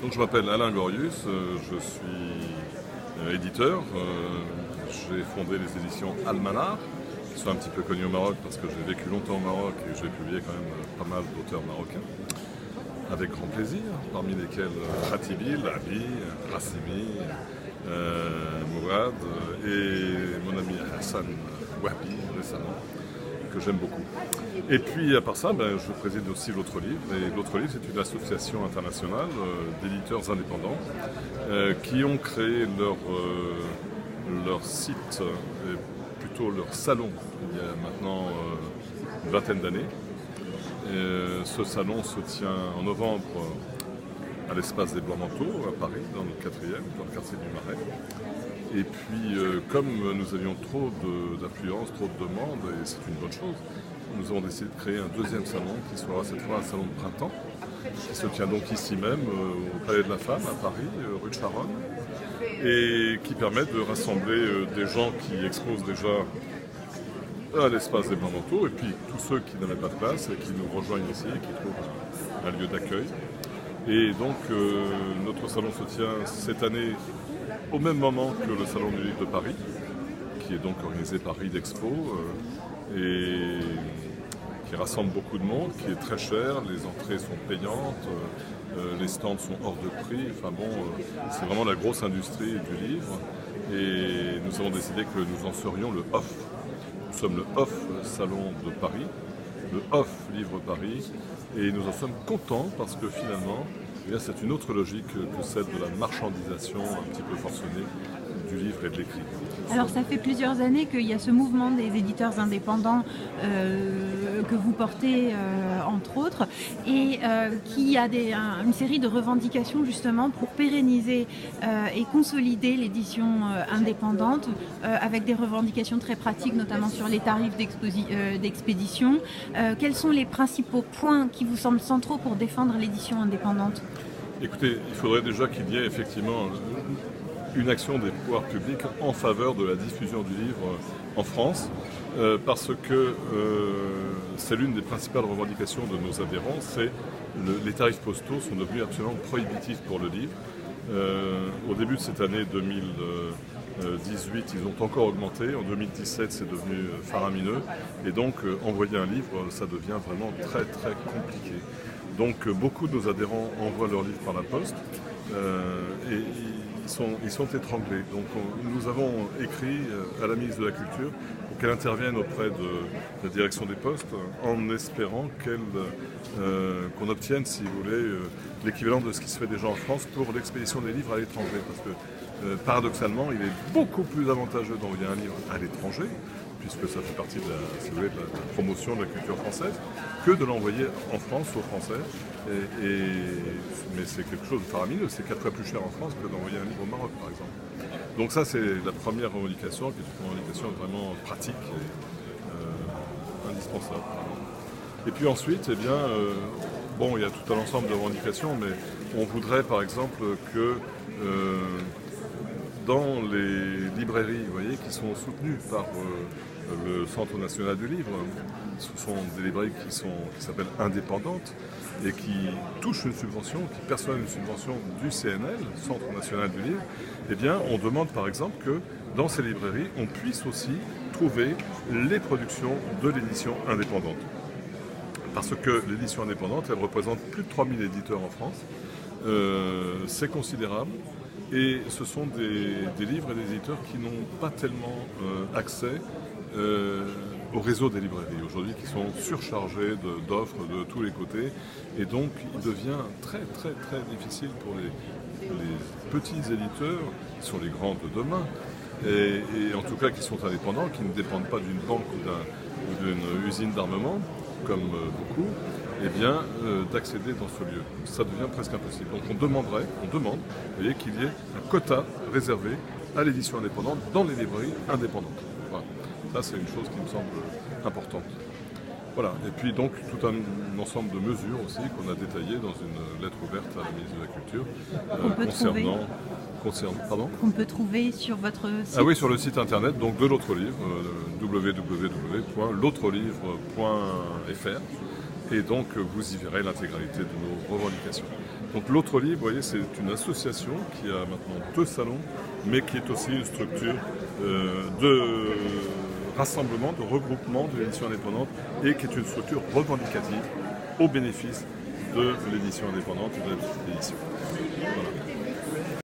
Donc je m'appelle Alain Gorius, je suis éditeur. J'ai fondé les éditions Almanar, qui sont un petit peu connues au Maroc parce que j'ai vécu longtemps au Maroc et j'ai publié quand même pas mal d'auteurs marocains. Avec grand plaisir, parmi lesquels Khatibil, Abi, Rassimi, Mourad et mon ami Hassan Wahbi récemment, que j'aime beaucoup. Et puis à part ça, je préside aussi l'Autre Livre. Et l'Autre Livre, c'est une association internationale d'éditeurs indépendants qui ont créé leur site, plutôt leur salon, il y a maintenant une vingtaine d'années. Ce salon se tient en novembre à l'espace des Blancs-Manteaux, à Paris, dans le 4e, dans le quartier du Marais. Et puis, comme nous avions trop d'affluence, trop de demandes, et c'est une bonne chose, nous avons décidé de créer un deuxième salon qui sera cette fois un salon de printemps, qui se tient donc ici même, au Palais de la Femme, à Paris, rue de Charonne, et qui permet de rassembler des gens qui exposent déjà à l'espace des Blancs-Manteaux, et puis tous ceux qui n'avaient pas de place et qui nous rejoignent ici, et qui trouvent un lieu d'accueil. Et donc notre salon se tient cette année au même moment que le Salon du Livre de Paris, qui est donc organisé par Ridexpo, et qui rassemble beaucoup de monde, qui est très cher, les entrées sont payantes, les stands sont hors de prix, enfin bon, c'est vraiment la grosse industrie du livre, et nous avons décidé que nous en serions le off. Nous sommes le off Salon de Paris, le off Livre Paris, et nous en sommes contents parce que finalement, c'est une autre logique que celle de la marchandisation un petit peu forcenée du livre et de l'écrit. Alors ça fait plusieurs années qu'il y a ce mouvement des éditeurs indépendants que vous portez entre autres et qui a une série de revendications justement pour pérenniser et consolider l'édition indépendante avec des revendications très pratiques notamment sur les tarifs d'expédition. Quels sont les principaux points qui vous semblent centraux pour défendre l'édition indépendante ? Écoutez, il faudrait déjà qu'il y ait effectivement une action des pouvoirs publics en faveur de la diffusion du livre en France, parce que c'est l'une des principales revendications de nos adhérents, c'est les tarifs postaux sont devenus absolument prohibitifs pour le livre. Au début de cette année 2018, ils ont encore augmenté. En 2017, c'est devenu faramineux. Et donc, envoyer un livre, ça devient vraiment très très compliqué. Donc, beaucoup de nos adhérents envoient leurs livres par la poste. Et ils sont étranglés. Donc nous avons écrit à la ministre de la Culture pour qu'elle intervienne auprès de la direction des postes en espérant qu'on obtienne, si vous voulez, l'équivalent de ce qui se fait déjà en France pour l'expédition des livres à l'étranger. Parce que paradoxalement, il est beaucoup plus avantageux d'envoyer un livre à l'étranger, puisque ça fait partie de la promotion de la culture française, que de l'envoyer en France aux Français. Mais c'est quelque chose de faramineux, c'est 4 fois plus cher en France que d'envoyer un livre au Maroc, par exemple. Donc ça, c'est la première revendication, qui est une revendication vraiment pratique et indispensable. Et puis ensuite, il y a tout un ensemble de revendications, mais on voudrait, par exemple, que dans les librairies, vous voyez, qui sont soutenues par le Centre national du livre, ce sont des librairies qui s'appellent indépendantes et qui touchent une subvention, qui perçoivent une subvention du CNL, Centre national du livre. Eh bien, on demande par exemple que dans ces librairies, on puisse aussi trouver les productions de l'édition indépendante. Parce que l'édition indépendante, elle représente plus de 3000 éditeurs en France. C'est considérable. Et ce sont des livres et des éditeurs qui n'ont pas tellement accès au réseau des librairies aujourd'hui, qui sont surchargés d'offres de tous les côtés. Et donc, il devient très, très, très difficile pour les petits éditeurs, qui sont les grands de demain, et en tout cas qui sont indépendants, qui ne dépendent pas d'une banque ou d'une usine d'armement, comme beaucoup, d'accéder dans ce lieu. Ça devient presque impossible. Donc on demande, vous voyez, qu'il y ait un quota réservé à l'édition indépendante dans les librairies indépendantes. Voilà. Ça, c'est une chose qui me semble importante. Voilà. Et puis donc tout un ensemble de mesures aussi qu'on a détaillées dans une lettre ouverte à la ministre de la Culture qu'on peut trouver sur votre site. Ah oui, sur le site internet donc de l'Autre Livre, www.l'autrelivre.fr. Et donc vous y verrez l'intégralité de nos revendications. Donc l'autre livre, vous voyez, c'est une association qui a maintenant 2 salons, mais qui est aussi une structure de rassemblement, de regroupement de l'édition indépendante et qui est une structure revendicative au bénéfice de l'édition indépendante et de la petite édition. Voilà.